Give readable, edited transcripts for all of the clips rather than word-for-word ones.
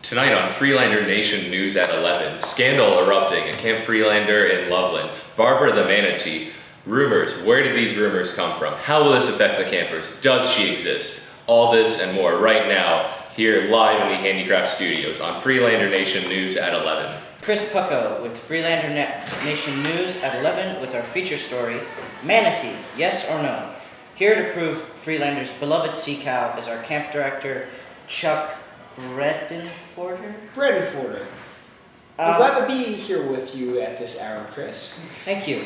Tonight on Freelander Nation News at 11, scandal erupting at Camp Freelander in Loveland, Barbara the Manatee, rumors, where did these rumors come from? How will this affect the campers? Does she exist? All this and more right now, here live in the Handicraft Studios on Freelander Nation News at 11. Chris Pucko with Freelander Nation News at 11 with our feature story, Manatee, Yes or No? Here to prove Freelander's beloved sea cow is our camp director, Chuck Bredenforder. I'm glad to be here with you at this hour, Chris. Thank you.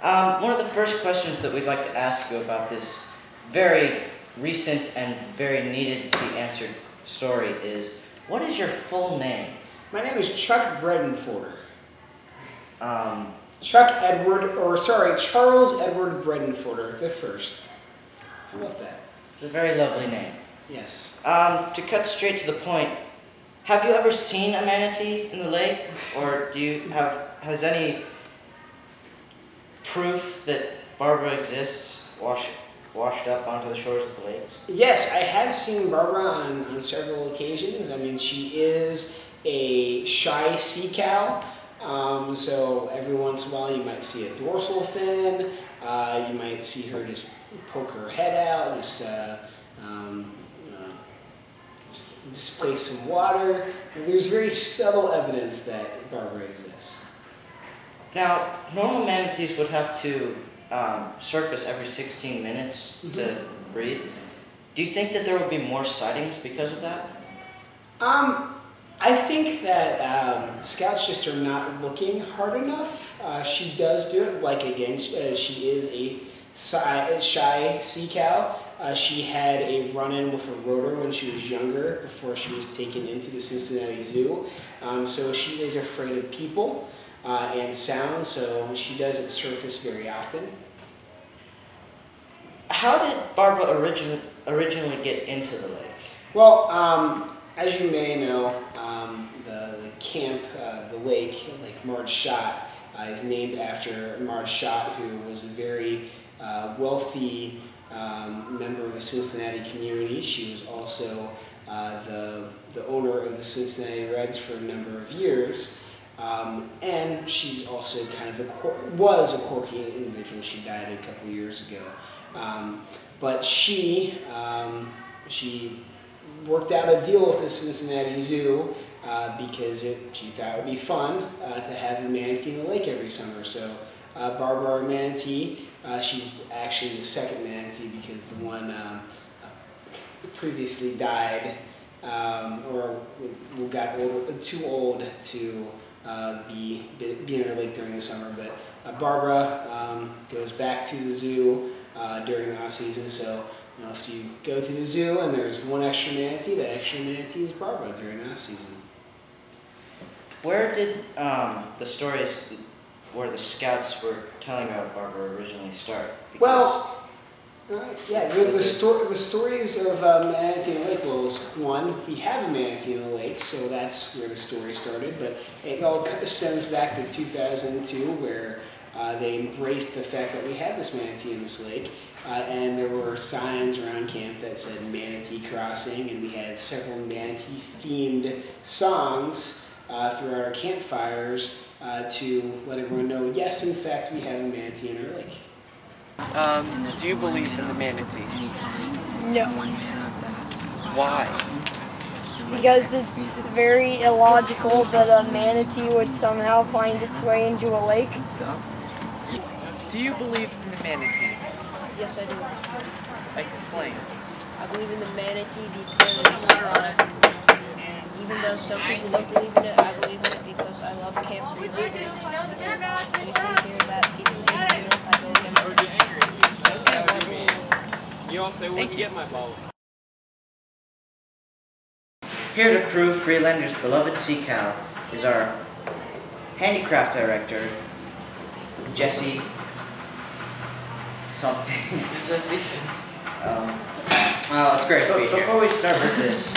One of the first questions that we'd like to ask you about this very recent and very needed to be answered story is, what is your full name? My name is Chuck Bredenforder. Charles Edward Bredenforder the first. How about that? It's a very lovely name. Yes. To cut straight to the point, have you ever seen a manatee in the lake? Or has any proof that Barbara exists washed up onto the shores of the lakes? Yes, I have seen Barbara on several occasions. I mean, she is a shy sea cow. So every once in a while you might see a dorsal fin. You might see her just poke her head out, just displace some water. And there's very subtle evidence that Barbara exists. Now, normal manatees would have to surface every 16 minutes to breathe. Do you think that there will be more sightings because of that? I think that scouts just are not looking hard enough. She does do it. Like, again, she is a shy sea cow. She had a run-in with a rotor when she was younger before she was taken into the Cincinnati Zoo. So she is afraid of people and sound, so she doesn't surface very often. How did Barbara originally get into the lake? Well, as you may know, the camp, the lake, Lake Marge Schott, is named after Marge Schott, who was a very wealthy member of the Cincinnati community. She was also the owner of the Cincinnati Reds for a number of years. And she's also kind of was a quirky individual. She died a couple years ago. But she worked out a deal with the Cincinnati Zoo because she thought it would be fun to have a manatee in the lake every summer. So Barbara Manatee, she's actually the second manatee because the one previously died or got too old to be in her lake during the summer. But Barbara goes back to the zoo during the off season. So if you go to the zoo and there's one extra manatee, that extra manatee is Barbara during the off season. Where did the stories where the scouts were telling about Barbara originally start? Well, yeah, the stories of manatee in the lake was, one, we have a manatee in the lake, so that's where the story started, but it all stems back to 2002, where they embraced the fact that we had this manatee in this lake, and there were signs around camp that said Manatee Crossing, and we had several manatee-themed songs throughout our campfires to let everyone know, yes, in fact, we have a manatee in our lake. Do you believe in the manatee? No. Why? Because it's very illogical that a manatee would somehow find its way into a lake. Do you believe in the manatee? Yes, I do. Explain. I believe in the manatee because, even though some people don't believe in it, I believe in it because I love Camp Freelander. Anything here that people need to do, I go against it. You all say, where'd you get my ball? Here to prove Freelander's beloved sea cow is our handicraft director, Jesse something. Jesse. Oh, it's great to be here. Before we start with this,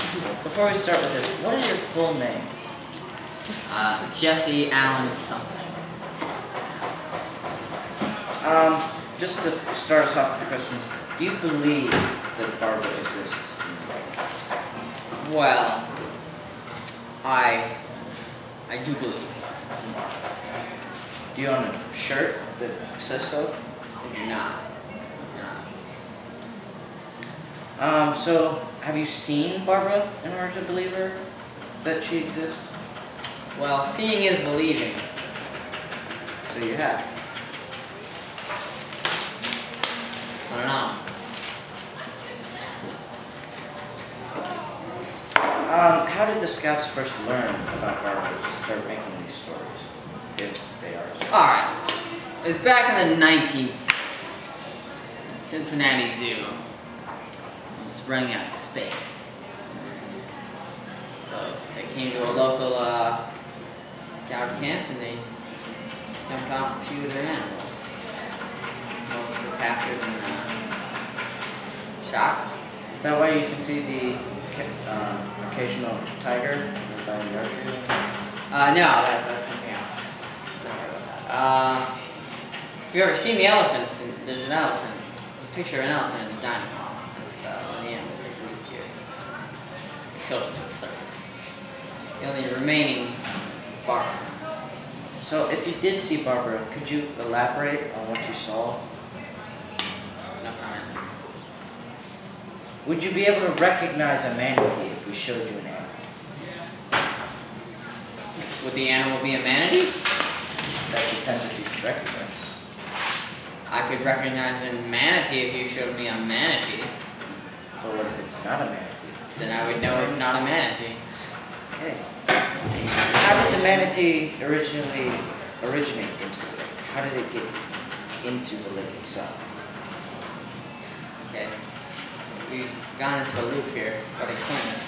what is your full name? Jesse Allen something. Just to start us off with the questions, do you believe that Barbara exists in the lake? Well, I do believe. Do you own a shirt that says so? I do not. So, have you seen Barbara in order to believe her that she exists? Well, seeing is believing. So you have. I don't know. How did the scouts first learn about Barbara to start making these stories? If they are stories. Alright. It was back in the 1950s. Cincinnati Zoo. It was running out of space. So they came to a local scout camp and they dumped off a few of their animals. Most were captured and shot. Is that why you can see the occasional tiger by the archery? No, that's something else. Don't worry about that. If you've ever seen the elephants, there's an elephant, a picture of an elephant in the dining hall. That's one of the animals they released here. They sold it to a circus. The only remaining is Barbara. So, if you did see Barbara, could you elaborate on what you saw? No comment. Would you be able to recognize a manatee if we showed you an animal? Would the animal be a manatee? That depends if you can recognize it. I could recognize a manatee if you showed me a manatee. But what if it's not a manatee? Then I would know it's not a manatee. Okay. How did the manatee originate into the lake? How did it get into the lake itself? Okay. We've gone into a loop here. But explain this.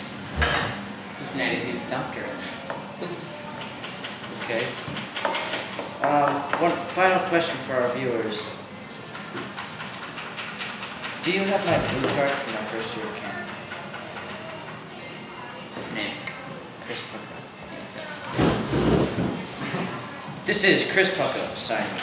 Cincinnati Zoo dumped her in there. Okay. One final question for our viewers. Do you have my blue card from my first year of camp? Name. Chris Pucko. Yes, sir. This is Chris Pucko signing.